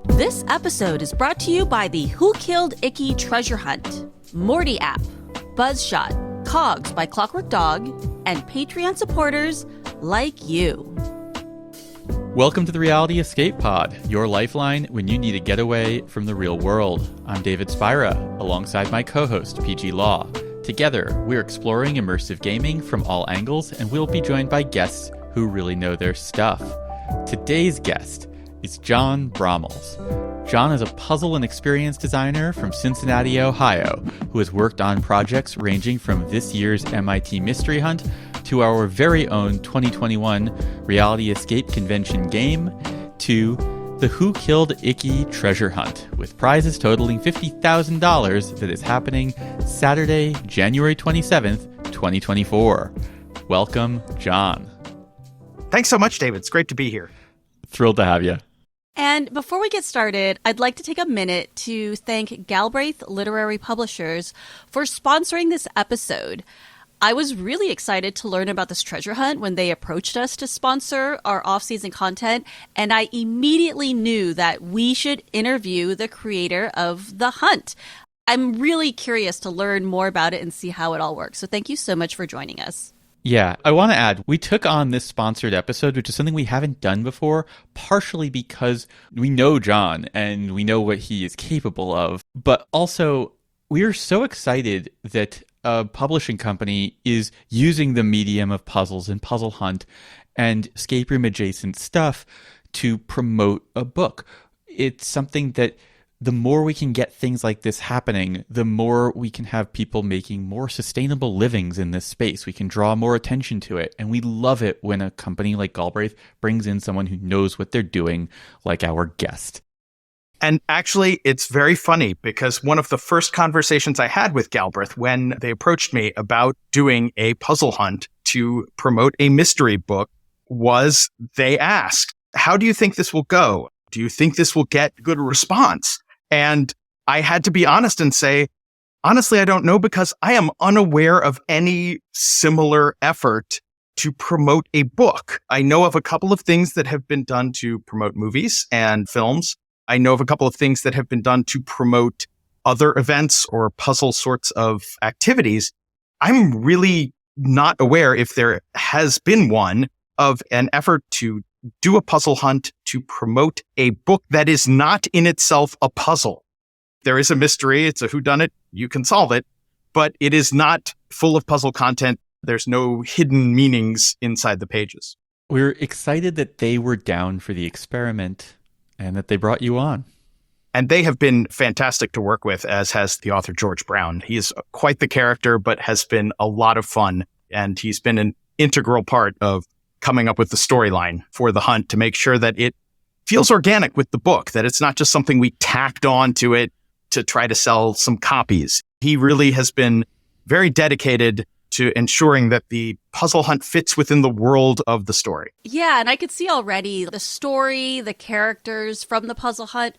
This episode is brought to you by the Who Killed Ickey treasure hunt, morty.app, Buzzshot, Cogs by Clockwork Dog, and Patreon supporters like you. Welcome to the Reality Escape Pod, your lifeline when you need a getaway from the real world. I'm David Spira, alongside my co-host, PG Law. Together, we're exploring immersive gaming from all angles, and we'll be joined by guests who really know their stuff. Today's guest is John Bromels. John is a puzzle and experience designer from Cincinnati, Ohio, who has worked on projects ranging from this year's MIT Mystery Hunt to our very own 2021 Reality Escape Convention game to the Who Killed Ickey treasure hunt, with prizes totaling $50,000 that is happening Saturday, January 27th, 2024. Welcome, John. Thanks so much, David. It's great to be here. Thrilled to have you. And before we get started, I'd like to take a minute to thank Galbraith Literary Publishers for sponsoring this episode. I was really excited to learn about this treasure hunt when they approached us to sponsor our off-season content, and I immediately knew that we should interview the creator of the hunt. I'm really curious to learn more about it and see how it all works. So thank you so much for joining us. Yeah, I want to add, we took on this sponsored episode, which is something we haven't done before, partially because we know John and we know what he is capable of, but also we are so excited that a publishing company is using the medium of puzzles and puzzle hunt and escape room adjacent stuff to promote a book. It's something that the more we can get things like this happening, the more we can have people making more sustainable livings in this space. We can draw more attention to it. And we love it when a company like Galbraith brings in someone who knows what they're doing, like our guest. And actually, it's very funny because one of the first conversations I had with Galbraith when they approached me about doing a puzzle hunt to promote a mystery book was they asked, how do you think this will go? Do you think this will get good response? And I had to be honest and say, honestly, I don't know, because I am unaware of any similar effort to promote a book. I know of a couple of things that have been done to promote movies and films. I know of a couple of things that have been done to promote other events or puzzle sorts of activities. I'm really not aware if there has been one of an effort to do a puzzle hunt to promote a book that is not in itself a puzzle. There is a mystery. It's a whodunit. You can solve it, but it is not full of puzzle content. There's no hidden meanings inside the pages. We're excited that they were down for the experiment and that they brought you on. And they have been fantastic to work with, as has the author George Brown. He is quite the character, but has been a lot of fun. And he's been an integral part of coming up with the storyline for the hunt to make sure that it feels organic with the book, that it's not just something we tacked on to it to try to sell some copies. He really has been very dedicated to ensuring that the puzzle hunt fits within the world of the story. Yeah, and I could see already the story, the characters from the puzzle hunt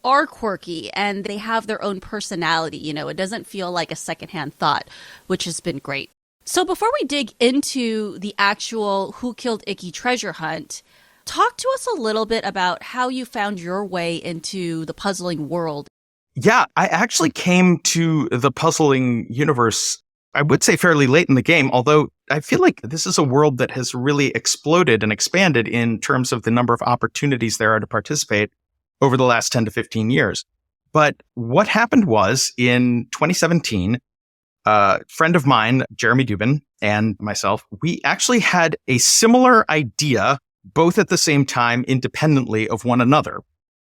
are quirky and they have their own personality. You know, it doesn't feel like a secondhand thought, which has been great. So before we dig into the actual Who Killed Ickey treasure hunt, talk to us a little bit about how you found your way into the puzzling world. Yeah, I actually came to the puzzling universe, I would say fairly late in the game, although I feel like this is a world that has really exploded and expanded in terms of the number of opportunities there are to participate over the last 10 to 15 years. But what happened was in 2017, a friend of mine, Jeremy Dubin, and myself, we actually had a similar idea, both at the same time, independently of one another.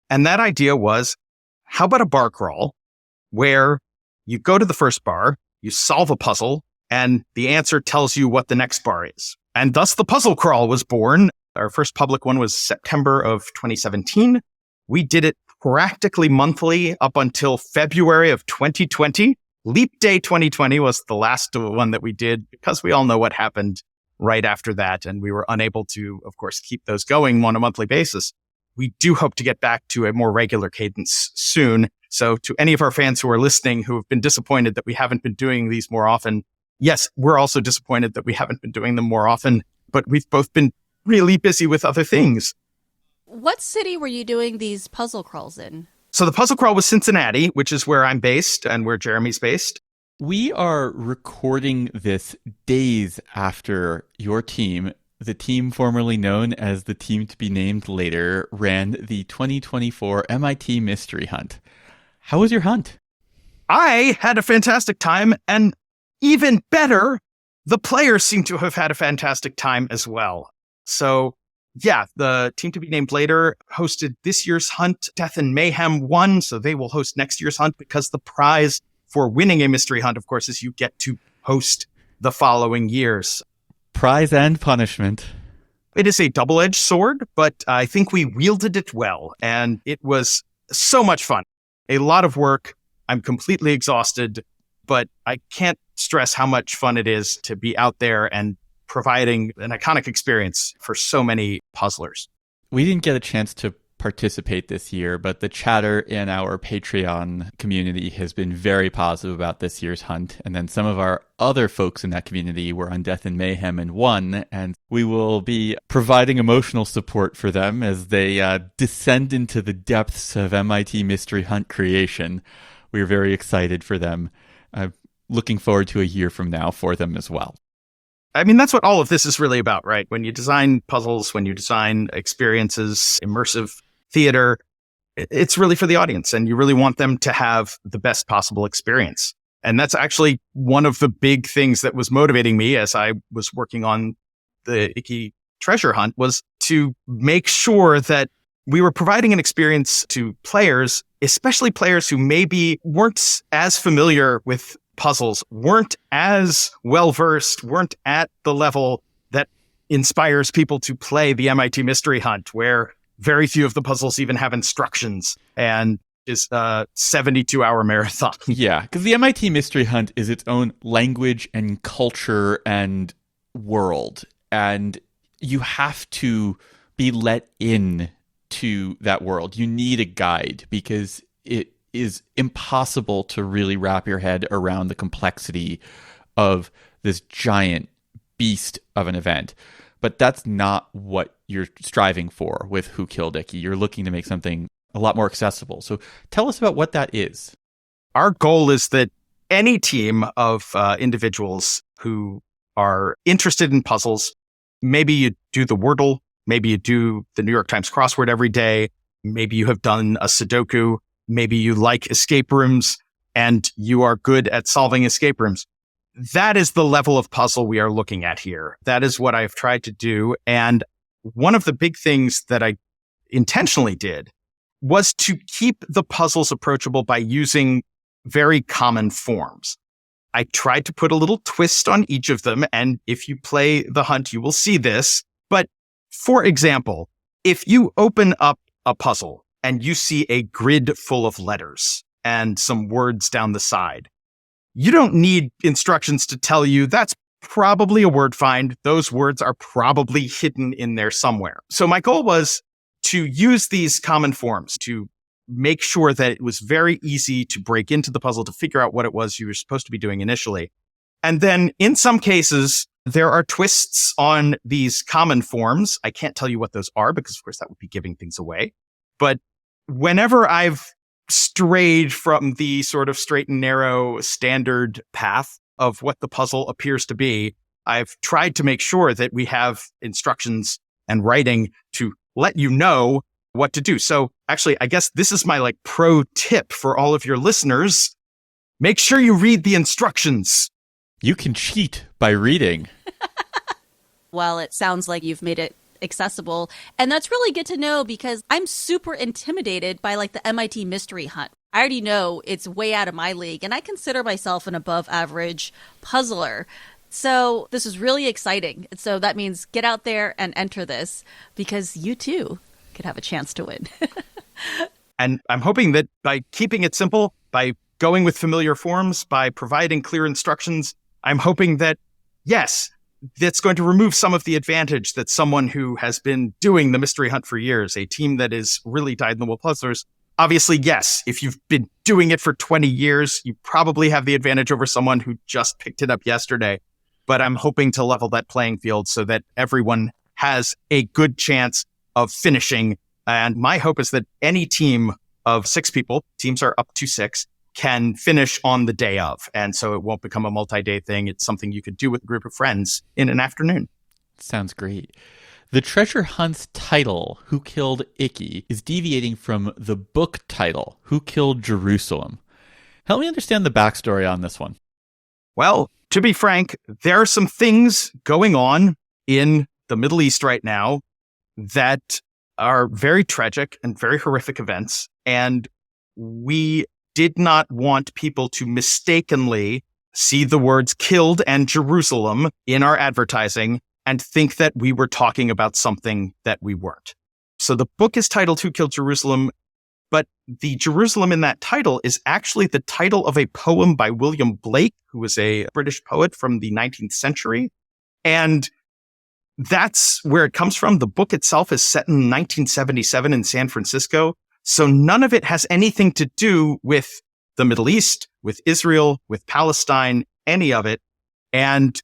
And that idea was, how about a bar crawl where you go to the first bar, you solve a puzzle, and the answer tells you what the next bar is. And thus the puzzle crawl was born. Our first public one was September of 2017. We did it practically monthly up until February of 2020. Leap Day 2020 was the last one that we did because we all know what happened right after that. And we were unable to, of course, keep those going on a monthly basis. We do hope to get back to a more regular cadence soon. So to any of our fans who are listening who have been disappointed that we haven't been doing these more often, yes, we're also disappointed that we haven't been doing them more often, but we've both been really busy with other things. What city were you doing these puzzle crawls in? So the puzzle crawl was Cincinnati, which is where I'm based and where Jeremy's based. We are recording this days after your team, the team formerly known as the team to be named later, ran the 2024 MIT Mystery Hunt. How was your hunt? I had a fantastic time, and even better, the players seem to have had a fantastic time as well. So, yeah, the team to be named later hosted this year's hunt. Death and Mayhem won, so they will host next year's hunt because the prize for winning a mystery hunt, of course, is you get to host the following years. Prize and punishment. It is a double-edged sword, but I think we wielded it well, and it was so much fun. A lot of work. I'm completely exhausted, but I can't stress how much fun it is to be out there and providing an iconic experience for so many puzzlers. We didn't get a chance to participate this year, but the chatter in our Patreon community has been very positive about this year's hunt. And then some of our other folks in that community were on Death and Mayhem and won, and we will be providing emotional support for them as they descend into the depths of MIT Mystery Hunt creation. We're very excited for them. Looking forward to a year from now for them as well. I mean, that's what all of this is really about, right? When you design puzzles, when you design experiences, immersive theater, it's really for the audience, and you really want them to have the best possible experience. And that's actually one of the big things that was motivating me as I was working on the Ickey treasure hunt, was to make sure that we were providing an experience to players, especially players who maybe weren't as familiar with puzzles, weren't as well-versed, weren't at the level that inspires people to play the MIT Mystery Hunt, where very few of the puzzles even have instructions and is a 72-hour marathon. Yeah, because the MIT Mystery Hunt is its own language and culture and world, and you have to be let in to that world. You need a guide because it is impossible to really wrap your head around the complexity of this giant beast of an event. But that's not what you're striving for with Who Killed Ickey. You're looking to make something a lot more accessible. So tell us about what that is. Our goal is that any team of individuals who are interested in puzzles, maybe you do the Wordle, maybe you do the New York Times crossword every day, maybe you have done a Sudoku, maybe you like escape rooms and you are good at solving escape rooms. That is the level of puzzle we are looking at here. That is what I've tried to do. And one of the big things that I intentionally did was to keep the puzzles approachable by using very common forms. I tried to put a little twist on each of them. And if you play the hunt, you will see this. But for example, if you open up a puzzle and you see a grid full of letters and some words down the side, you don't need instructions to tell you that's probably a word find. Those words are probably hidden in there somewhere. So my goal was to use these common forms to make sure that it was very easy to break into the puzzle, to figure out what it was you were supposed to be doing initially. And then in some cases, there are twists on these common forms. I can't tell you what those are because, of course, that would be giving things away. But whenever I've strayed from the sort of straight and narrow standard path of what the puzzle appears to be, I've tried to make sure that we have instructions and writing to let you know what to do. So actually, I guess this is my pro tip for all of your listeners. Make sure you read the instructions. You can cheat by reading. Well, it sounds like you've made it accessible. And that's really good to know because I'm super intimidated by the MIT Mystery Hunt. I already know it's way out of my league, and I consider myself an above average puzzler. So this is really exciting. So that means get out there and enter this because you too could have a chance to win. And I'm hoping that by keeping it simple, by going with familiar forms, by providing clear instructions, I'm hoping that, yes, that's going to remove some of the advantage that someone who has been doing the mystery hunt for years, a team that is really dyed-in-the-wool puzzlers, obviously, yes, if you've been doing it for 20 years, you probably have the advantage over someone who just picked it up yesterday. But I'm hoping to level that playing field so that everyone has a good chance of finishing And my hope is that any team of 6 people, teams are up to 6, can finish on the day of. And so it won't become a multi-day thing. It's something you could do with a group of friends in an afternoon. Sounds great. The treasure hunt's title, Who Killed Ickey, is deviating from the book title, Who Killed Jerusalem. Help me understand the backstory on this one. Well, to be frank, there are some things going on in the Middle East right now that are very tragic and very horrific events. And we did not want people to mistakenly see the words killed and Jerusalem in our advertising and think that we were talking about something that we weren't. So the book is titled Who Killed Jerusalem, but the Jerusalem in that title is actually the title of a poem by William Blake, who was a British poet from the 19th century. And that's where it comes from. The book itself is set in 1977 in San Francisco. So none of it has anything to do with the Middle East, with Israel, with Palestine, any of it. And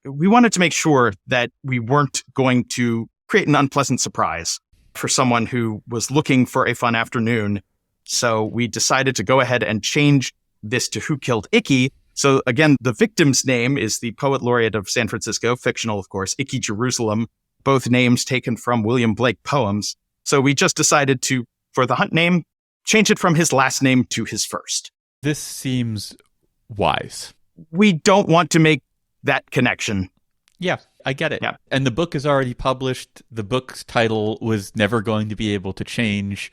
we wanted to make sure that we weren't going to create an unpleasant surprise for someone who was looking for a fun afternoon. So we decided to go ahead and change this to Who Killed Ickey. So again, the victim's name is the poet laureate of San Francisco, fictional, of course, Ickey Jerusalem, both names taken from William Blake poems. So we just decided to, for the hunt name, change it from his last name to his first. This seems wise. We don't want to make that connection. Yeah, I get it. Yeah. And the book is already published. The book's title was never going to be able to change,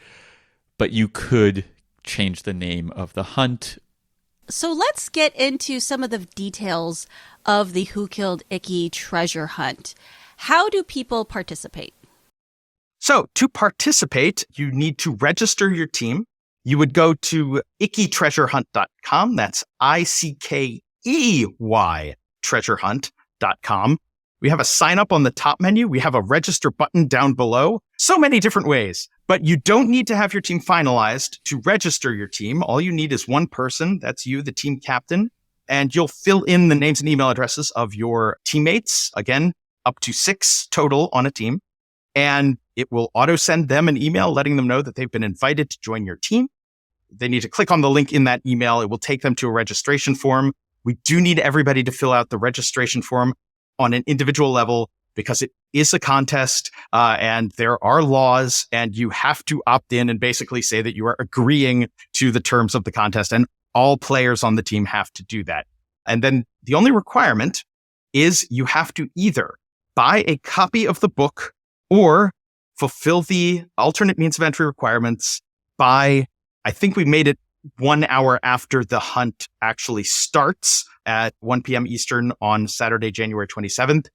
but you could change the name of the hunt. So let's get into some of the details of the Who Killed Ickey treasure hunt. How do people participate? So to participate, you need to register your team. You would go to ickeystreasurehunt.com. That's ICKEY treasurehunt.com. We have a sign up on the top menu. We have a register button down below. So many different ways. But you don't need to have your team finalized to register your team. All you need is one person. That's you, the team captain. And you'll fill in the names and email addresses of your teammates. Again, up to 6 total on a team. And it will auto send them an email letting them know that they've been invited to join your team. They need to click on the link in that email. It will take them to a registration form. We do need everybody to fill out the registration form on an individual level because it is a contest and there are laws and you have to opt in and basically say that you are agreeing to the terms of the contest, and all players on the team have to do that. And then the only requirement is you have to either buy a copy of the book or fulfill the alternate means of entry requirements by, I think we made it 1 hour after the hunt actually starts at 1 p.m. Eastern on Saturday, January 27th.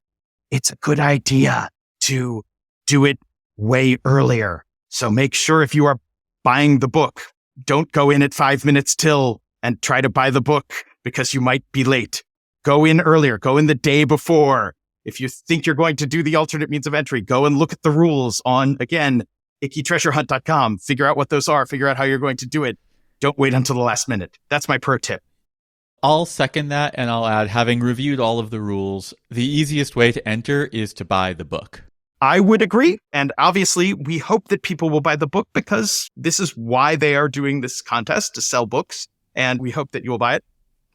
It's a good idea to do it way earlier. So make sure if you are buying the book, don't go in at 5 minutes till and try to buy the book because you might be late. Go in earlier. Go in the day before. If you think you're going to do the alternate means of entry, go and look at the rules on, again, ickeystreasurehunt.com. Figure out what those are. Figure out how you're going to do it. Don't wait until the last minute. That's my pro tip. I'll second that, and I'll add, having reviewed all of the rules, the easiest way to enter is to buy the book. I would agree. And obviously, we hope that people will buy the book because this is why they are doing this contest, to sell books. And we hope that you will buy it.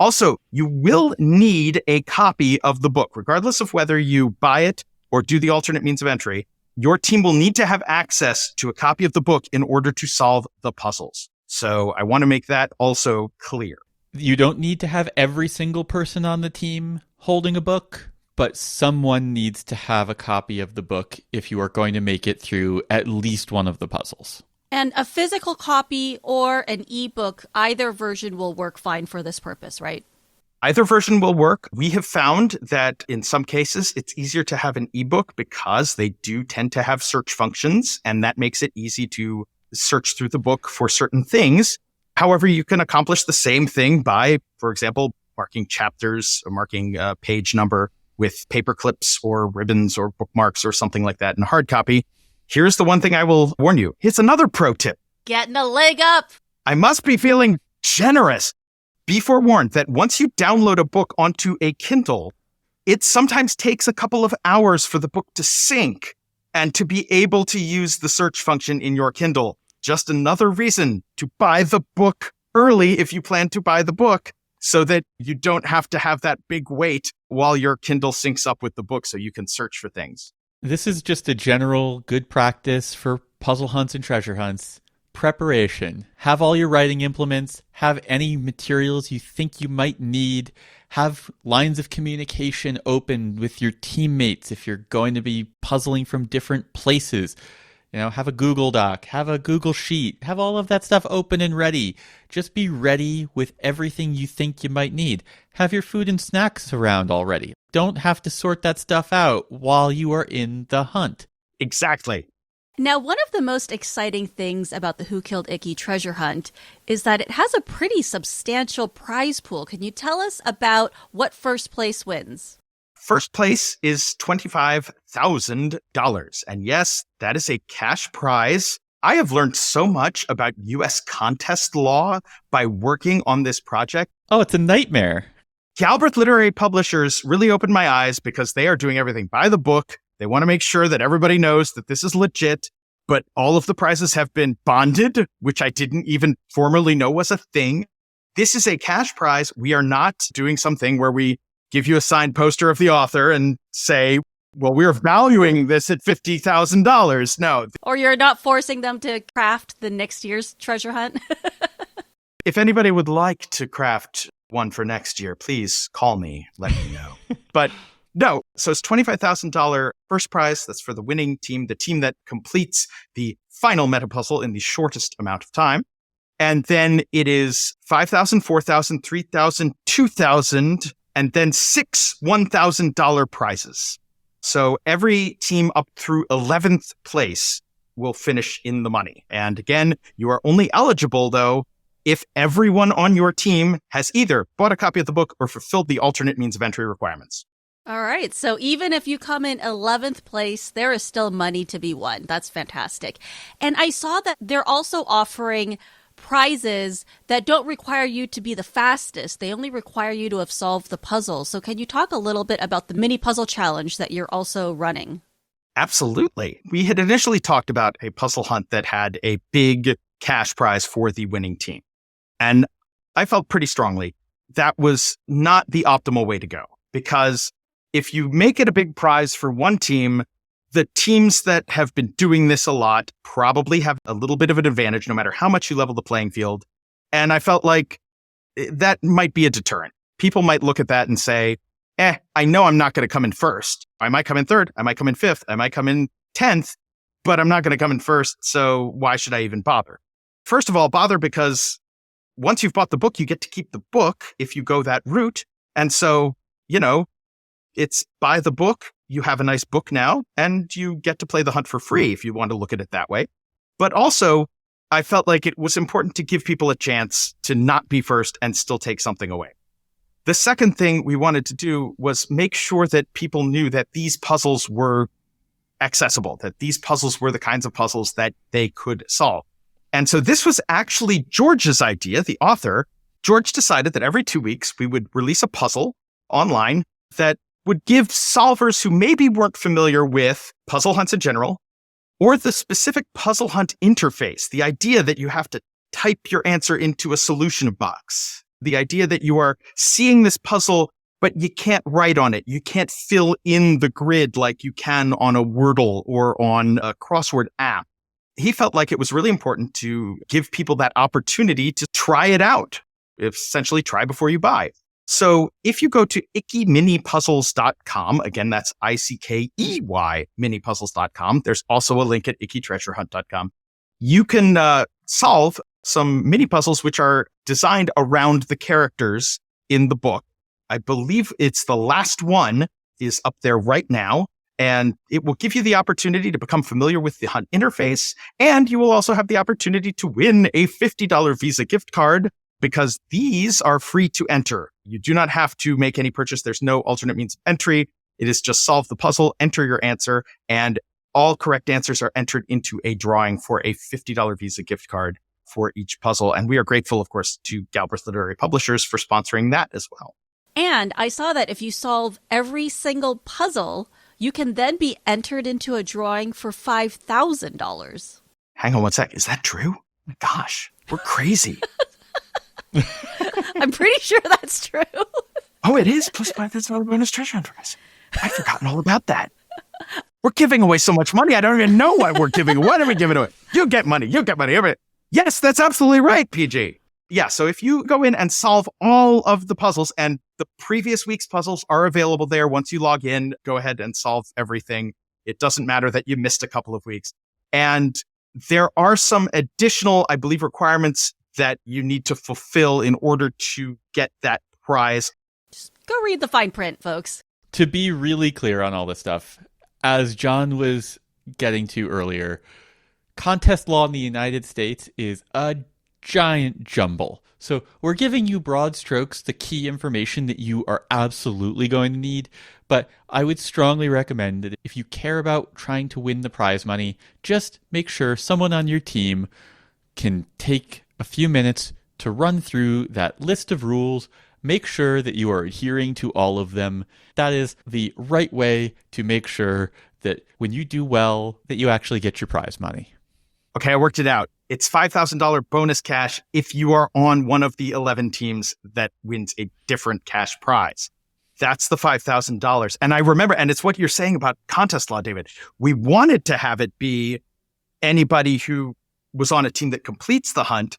Also, you will need a copy of the book, regardless of whether you buy it or do the alternate means of entry. Your team will need to have access to a copy of the book in order to solve the puzzles. So I want to make that also clear. You don't need to have every single person on the team holding a book, but someone needs to have a copy of the book if you are going to make it through at least one of the puzzles. And a physical copy or an ebook, either version will work fine for this purpose, right? Either version will work. We have found that in some cases, it's easier to have an ebook because they do tend to have search functions, and that makes it easy to search through the book for certain things. However, you can accomplish the same thing by, for example, marking chapters or marking a page number with paper clips or ribbons or bookmarks or something like that in hard copy. Here's the one thing I will warn you. It's another pro tip. Getting a leg up. I must be feeling generous. Be forewarned that once you download a book onto a Kindle, it sometimes takes a couple of hours for the book to sync. and to be able to use the search function in your Kindle. Just another reason to buy the book early if you plan to buy the book, so that you don't have to have that big wait while your Kindle syncs up with the book so you can search for things. This is just a general good practice for puzzle hunts and treasure hunts. Preparation. Have all your writing implements, have any materials you think you might need, have lines of communication open with your teammates if you're going to be puzzling from different places. Have a Google Doc, have a Google Sheet, have all of that stuff open and ready. Just be ready with everything you think you might need. Have your food and snacks around already. Don't have to sort that stuff out while you are in the hunt. Exactly. Now, one of the most exciting things about the Who Killed Ickey treasure hunt is that it has a pretty substantial prize pool. Can you tell us about what first place wins? First place is $25,000. And yes, that is a cash prize. I have learned so much about U.S. contest law by working on this project. Oh, it's a nightmare. Galbraith Literary Publishers really opened my eyes because they are doing everything by the book. They want to make sure that everybody knows that this is legit, but all of the prizes have been bonded, which I didn't even formally know was a thing. This is a cash prize. We are not doing something where we give you a signed poster of the author and say, well, we're valuing this at $50,000. No. Or you're not forcing them to craft the next year's treasure hunt. If anybody would like to craft one for next year, please call me, let me know. But no, so it's $25,000 first prize. That's for the winning team, the team that completes the final meta puzzle in the shortest amount of time. And then it is $5,000, $4,000, $3,000, $2,000, and then 6 $1,000 prizes. So every team up through 11th place will finish in the money. And again, you are only eligible, though, if everyone on your team has either bought a copy of the book or fulfilled the alternate means of entry requirements. All right. So even if you come in 11th place, there is still money to be won. That's fantastic. And I saw that they're also offering prizes that don't require you to be the fastest. They only require you to have solved the puzzle. So can you talk a little bit about the mini puzzle challenge that you're also running? Absolutely. We had initially talked about a puzzle hunt that had a big cash prize for the winning team. And I felt pretty strongly that was not the optimal way to go, because if you make it a big prize for one team, the teams that have been doing this a lot probably have a little bit of an advantage no matter how much you level the playing field. And I felt like that might be a deterrent. People might look at that and say, I know I'm not going to come in first. I might come in third. I might come in fifth. I might come in 10th, but I'm not going to come in first. So why should I even bother? First of all, bother because once you've bought the book, you get to keep the book if you go that route. And so, it's buy the book. You have a nice book now, and you get to play the hunt for free if you want to look at it that way. But also, I felt like it was important to give people a chance to not be first and still take something away. The second thing we wanted to do was make sure that people knew that these puzzles were accessible, that these puzzles were the kinds of puzzles that they could solve. And so this was actually George's idea, the author. George decided that every 2 weeks we would release a puzzle online that would give solvers who maybe weren't familiar with puzzle hunts in general, or the specific puzzle hunt interface, the idea that you have to type your answer into a solution box, the idea that you are seeing this puzzle, but you can't write on it. You can't fill in the grid like you can on a Wordle or on a crossword app. He felt like it was really important to give people that opportunity to try it out, essentially try before you buy. So if you go to ickeyminipuzzles.com, again, that's ICKEY minipuzzles.com. There's also a link at ickeystreasurehunt.com. You can solve some mini puzzles which are designed around the characters in the book. I believe it's the last one is up there right now, and it will give you the opportunity to become familiar with the hunt interface. And you will also have the opportunity to win a $50 Visa gift card, because these are free to enter. You do not have to make any purchase. There's no alternate means of entry. It is just solve the puzzle, enter your answer, and all correct answers are entered into a drawing for a $50 Visa gift card for each puzzle. And we are grateful, of course, to Galbraith Literary Publishers for sponsoring that as well. And I saw that if you solve every single puzzle, You can then be entered into a drawing for $5,000. Hang on one sec. Is that true? My gosh, we're crazy. I'm pretty sure that's true. Oh, it is. Plus $5,000 bonus treasure hunt prize. I'd forgotten all about that. We're giving away so much money. I don't even know what we're giving. What are we giving away? You get money. You get money. Yes, that's absolutely right, PG. Yeah, so if you go in and solve all of the puzzles, and the previous week's puzzles are available there. Once you log in, go ahead and solve everything. It doesn't matter that you missed a couple of weeks. And there are some additional, I believe, requirements that you need to fulfill in order to get that prize. Just go read the fine print, folks. To be really clear on all this stuff, as John was getting to earlier, contest law in the United States is a giant jumble. So we're giving you broad strokes, the key information that you are absolutely going to need. But I would strongly recommend that if you care about trying to win the prize money, just make sure someone on your team can take a few minutes to run through that list of rules. Make sure that you are adhering to all of them. That is the right way to make sure that when you do well, that you actually get your prize money. Okay, I worked it out. It's $5,000 bonus cash if you are on one of the 11 teams that wins a different cash prize. That's the $5,000. And I remember, and it's what you're saying about contest law, David. We wanted to have it be anybody who was on a team that completes the hunt,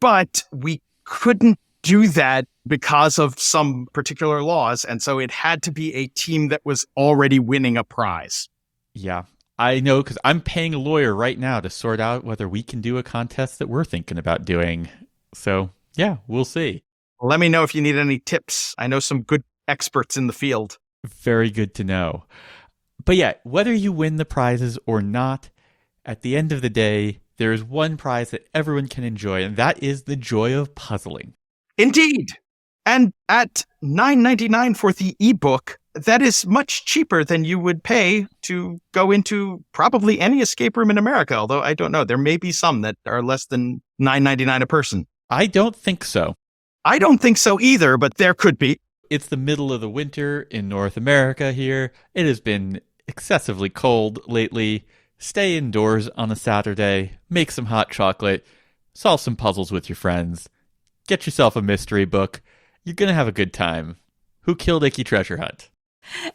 but we couldn't do that because of some particular laws. And so it had to be a team that was already winning a prize. Yeah, I know, because I'm paying a lawyer right now to sort out whether we can do a contest that we're thinking about doing. So, yeah, we'll see. Let me know if you need any tips. I know some good experts in the field. Very good to know. But yeah, whether you win the prizes or not, at the end of the day, there is one prize that everyone can enjoy, and that is the joy of puzzling. Indeed. And at $9.99 for the ebook, that is much cheaper than you would pay to go into probably any escape room in America. Although I don't know, there may be some that are less than $9.99 a person. I don't think so. I don't think so either, but there could be. It's the middle of the winter in North America here. It has been excessively cold lately. Stay indoors on a Saturday, make some hot chocolate, solve some puzzles with your friends, get yourself a mystery book. You're going to have a good time. Who Killed Ickey Treasure Hunt?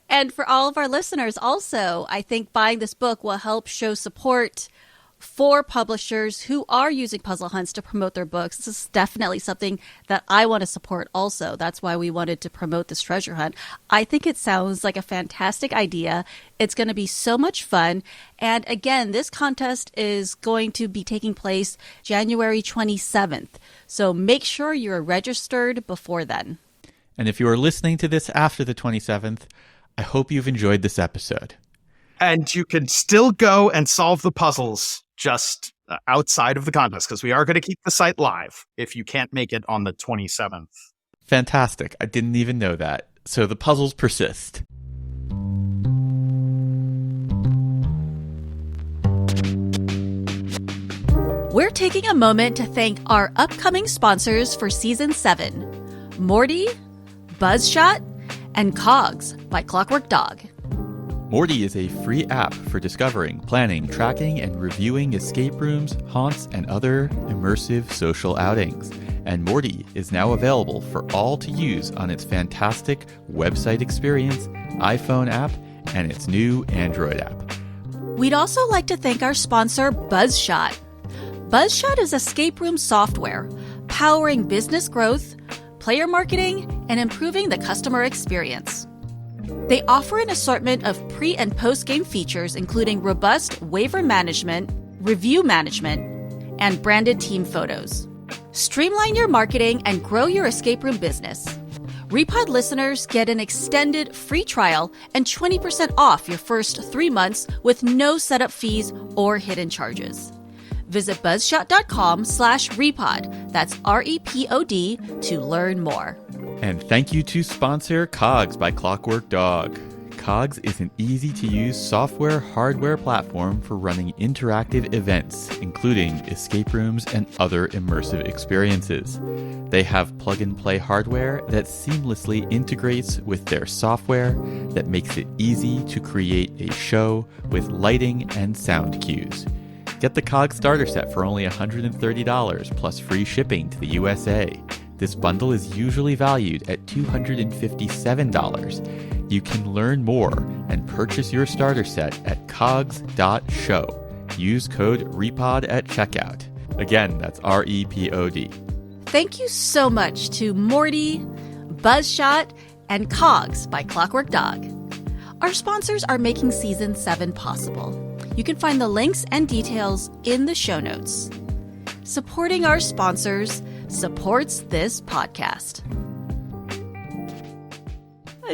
And for all of our listeners also, I think buying this book will help show support for publishers who are using puzzle hunts to promote their books. This is definitely something that I want to support also. That's why we wanted to promote this treasure hunt. I think it sounds like a fantastic idea. It's going to be so much fun. And again, this contest is going to be taking place January 27th. So make sure you're registered before then. And if you are listening to this after the 27th, I hope you've enjoyed this episode. And you can still go and solve the puzzles just outside of the contest, because we are going to keep the site live if you can't make it on the 27th. Fantastic. I didn't even know that. So the puzzles persist. We're taking a moment to thank our upcoming sponsors for Season 7, Morty, Buzzshot, and Cogs by Clockwork Dog. Morty is a free app for discovering, planning, tracking, and reviewing escape rooms, haunts, and other immersive social outings. And Morty is now available for all to use on its fantastic website experience, iPhone app, and its new Android app. We'd also like to thank our sponsor, Buzzshot. Buzzshot is escape room software, powering business growth, player marketing, and improving the customer experience. They offer an assortment of pre- and post-game features, including robust waiver management, review management, and branded team photos. Streamline your marketing and grow your escape room business. REPOD listeners get an extended free trial and 20% off your first 3 months with no setup fees or hidden charges. Visit buzzshot.com/REPOD, that's REPOD, to learn more. And thank you to sponsor Cogs by Clockwork Dog. Cogs is an easy-to-use software-hardware platform for running interactive events, including escape rooms and other immersive experiences. They have plug-and-play hardware that seamlessly integrates with their software that makes it easy to create a show with lighting and sound cues. Get the Cogs starter set for only $130 plus free shipping to the USA. This bundle is usually valued at $257. You can learn more and purchase your starter set at cogs.show. Use code REPOD at checkout. Again, that's REPOD. Thank you so much to Morty, Buzzshot, and Cogs by Clockwork Dog. Our sponsors are making Season 7 possible. You can find the links and details in the show notes. Supporting our sponsors supports this podcast.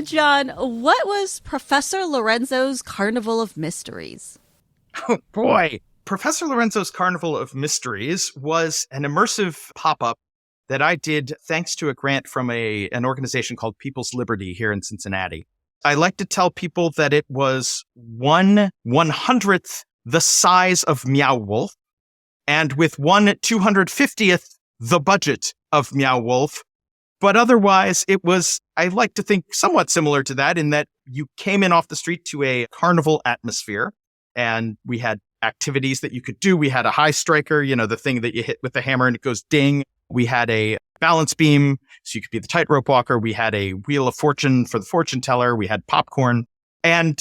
John, what was Professor Lorenzo's Carnival of Mysteries? Oh boy. Professor Lorenzo's Carnival of Mysteries was an immersive pop-up that I did thanks to a grant from an organization called People's Liberty here in Cincinnati. I like to tell people that it was 1/100th the size of Meow Wolf, and with 1/250th the budget of Meow Wolf. But otherwise, it was, I like to think, somewhat similar to that in that you came in off the street to a carnival atmosphere, and we had activities that you could do. We had a high striker, the thing that you hit with the hammer and it goes ding. We had a balance beam, so you could be the tightrope walker. We had a wheel of fortune for the fortune teller. We had popcorn. And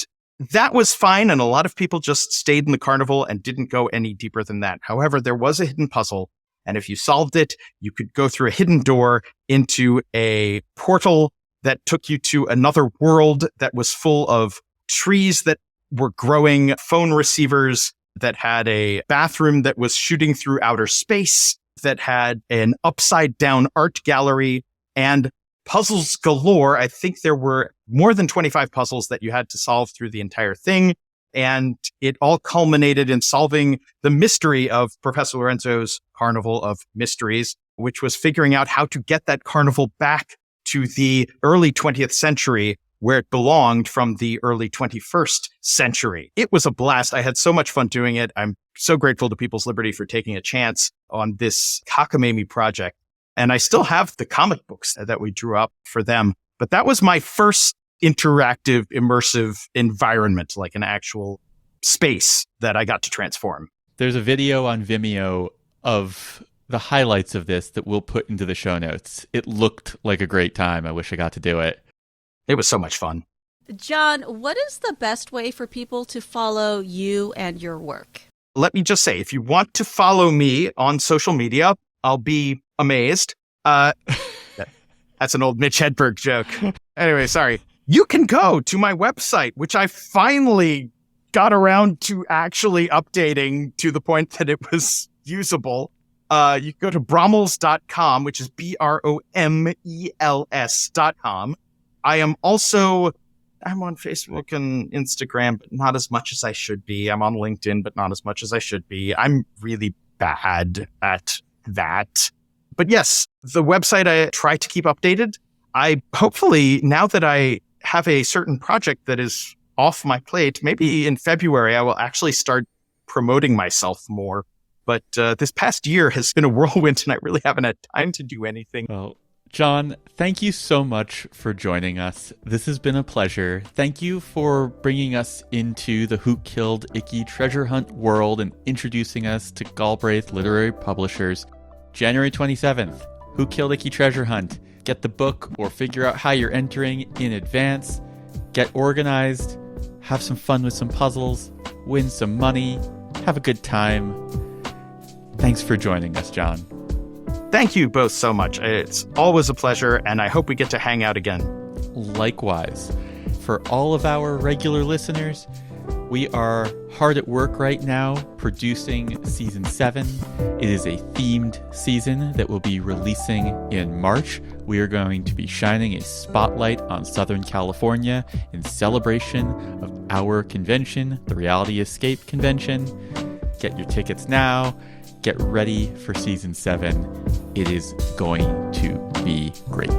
that was fine, and a lot of people just stayed in the carnival and didn't go any deeper than that. However, there was a hidden puzzle, and if you solved it, you could go through a hidden door into a portal that took you to another world that was full of trees that were growing, phone receivers, that had a bathroom that was shooting through outer space, that had an upside-down art gallery, and puzzles galore. I think there were more than 25 puzzles that you had to solve through the entire thing. And it all culminated in solving the mystery of Professor Lorenzo's Carnival of Mysteries, which was figuring out how to get that carnival back to the early 20th century where it belonged from the early 21st century. It was a blast. I had so much fun doing it. I'm so grateful to People's Liberty for taking a chance on this cockamamie project. And I still have the comic books that we drew up for them. But that was my first interactive, immersive environment, like an actual space that I got to transform. There's a video on Vimeo of the highlights of this that we'll put into the show notes. It looked like a great time. I wish I got to do it. It was so much fun. John, what is the best way for people to follow you and your work? Let me just say, if you want to follow me on social media, I'll be amazed. That's an old Mitch Hedberg joke. Anyway, sorry. You can go to my website, which I finally got around to actually updating to the point that it was usable. You can go to bromels.com, which is BROMELS.com. I'm on Facebook and Instagram, but not as much as I should be. I'm on LinkedIn, but not as much as I should be. I'm really bad at that. But yes, the website I try to keep updated. I hopefully, now that I have a certain project that is off my plate, maybe in February, I will actually start promoting myself more. But this past year has been a whirlwind, and I really haven't had time to do anything. Well, John, thank you so much for joining us. This has been a pleasure. Thank you for bringing us into the Who Killed Ickey treasure hunt world and introducing us to Galbraith Literary Publishers. January 27th, Who Killed Ickey treasure hunt. Get the book or figure out how you're entering in advance. Get organized. Have some fun with some puzzles. Win some money. Have a good time. Thanks for joining us, John. Thank you both so much. It's always a pleasure, and I hope we get to hang out again. Likewise. For all of our regular listeners, we are hard at work right now producing Season 7. It is a themed season that will be releasing in March. We are going to be shining a spotlight on Southern California in celebration of our convention, the Reality Escape Convention. Get your tickets now. Get ready for Season 7. It is going to be great.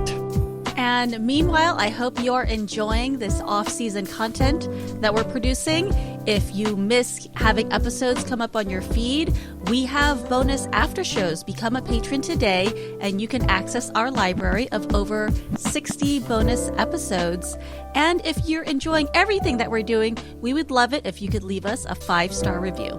And meanwhile, I hope you're enjoying this off-season content that we're producing. If you miss having episodes come up on your feed, we have bonus after shows. Become a patron today, and you can access our library of over 60 bonus episodes. And if you're enjoying everything that we're doing, we would love it if you could leave us a 5-star review.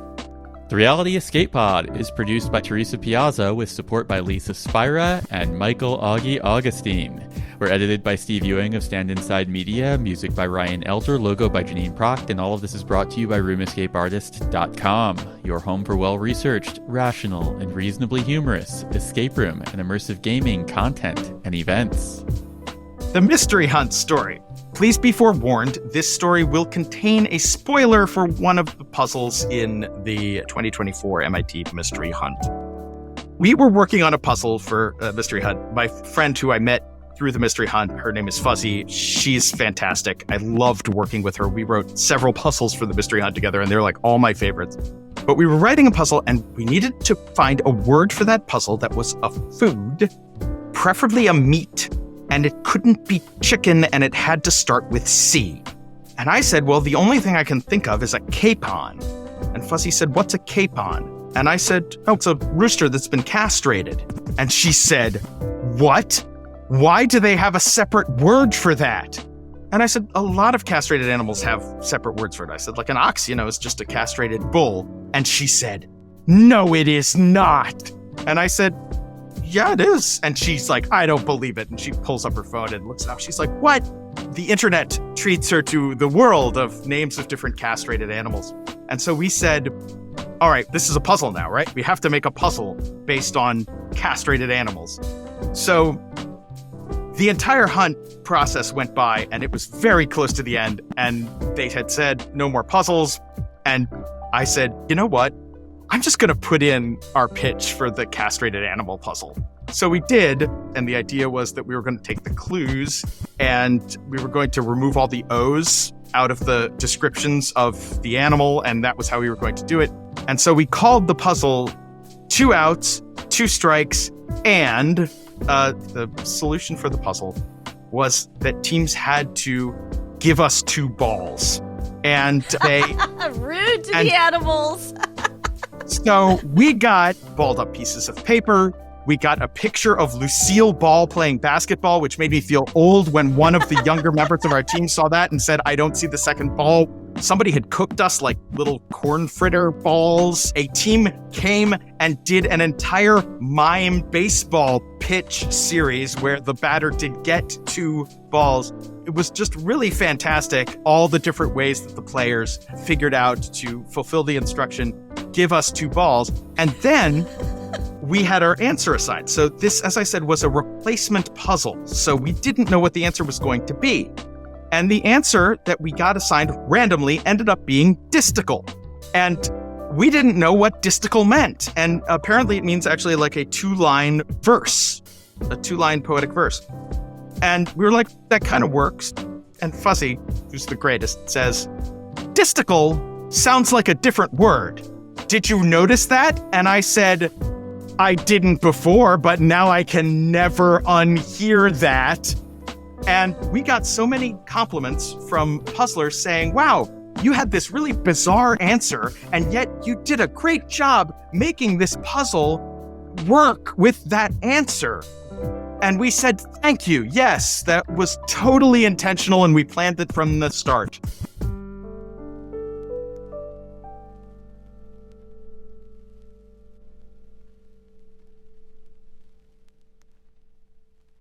The Reality Escape Pod is produced by Teresa Piazza with support by Lisa Spira and Michael Augie Augustine. We're edited by Steve Ewing of Stand Inside Media, music by Ryan Elder, logo by Janine Proct, and all of this is brought to you by RoomEscapeArtist.com, your home for well-researched, rational, and reasonably humorous escape room and immersive gaming content and events. The Mystery Hunt story. Please be forewarned, this story will contain a spoiler for one of the puzzles in the 2024 MIT Mystery Hunt. We were working on a puzzle for Mystery Hunt. My friend who I met through the Mystery Hunt, her name is Fuzzy. She's fantastic. I loved working with her. We wrote several puzzles for the Mystery Hunt together, and they're like all my favorites. But we were writing a puzzle, and we needed to find a word for that puzzle that was a food, preferably a meat. And it couldn't be chicken, and it had to start with C. And I said, well, the only thing I can think of is a capon. And Fuzzy said, what's a capon? And I said, oh, it's a rooster that's been castrated. And she said, what? Why do they have a separate word for that? And I said, a lot of castrated animals have separate words for it. I said, like an ox, is just a castrated bull. And she said, no, it is not. And I said, yeah, it is. And she's like, I don't believe it. And she pulls up her phone and looks it up. She's like, what? The internet treats her to the world of names of different castrated animals. And so we said, all right, this is a puzzle now, right? We have to make a puzzle based on castrated animals. So the entire hunt process went by, and it was very close to the end. And they had said, no more puzzles. And I said, you know what? I'm just going to put in our pitch for the castrated animal puzzle. So we did, and the idea was that we were going to take the clues and we were going to remove all the O's out of the descriptions of the animal, and that was how we were going to do it. And so we called the puzzle 2 outs, 2 strikes, and the solution for the puzzle was that teams had to give us 2 balls. And they... Rude to the animals. So we got balled up pieces of paper. We got a picture of Lucille Ball playing basketball, which made me feel old when one of the younger members of our team saw that and said, I don't see the second ball. Somebody had cooked us like little corn fritter balls. A team came and did an entire mime baseball pitch series where the batter did get 2 balls. It was just really fantastic. All the different ways that the players figured out to fulfill the instruction, give us 2 balls. And then we had our answer assigned. So this, as I said, was a replacement puzzle. So we didn't know what the answer was going to be. And the answer that we got assigned randomly ended up being distical. And we didn't know what distical meant. And apparently it means actually like a 2-line verse, a 2-line poetic verse. And we were like, that kind of works. And Fuzzy, who's the greatest, says, distical sounds like a different word. Did you notice that? And I said, I didn't before, but now I can never unhear that. And we got so many compliments from puzzlers saying, wow, you had this really bizarre answer, and yet you did a great job making this puzzle work with that answer. And we said, thank you. Yes, that was totally intentional, and we planned it from the start.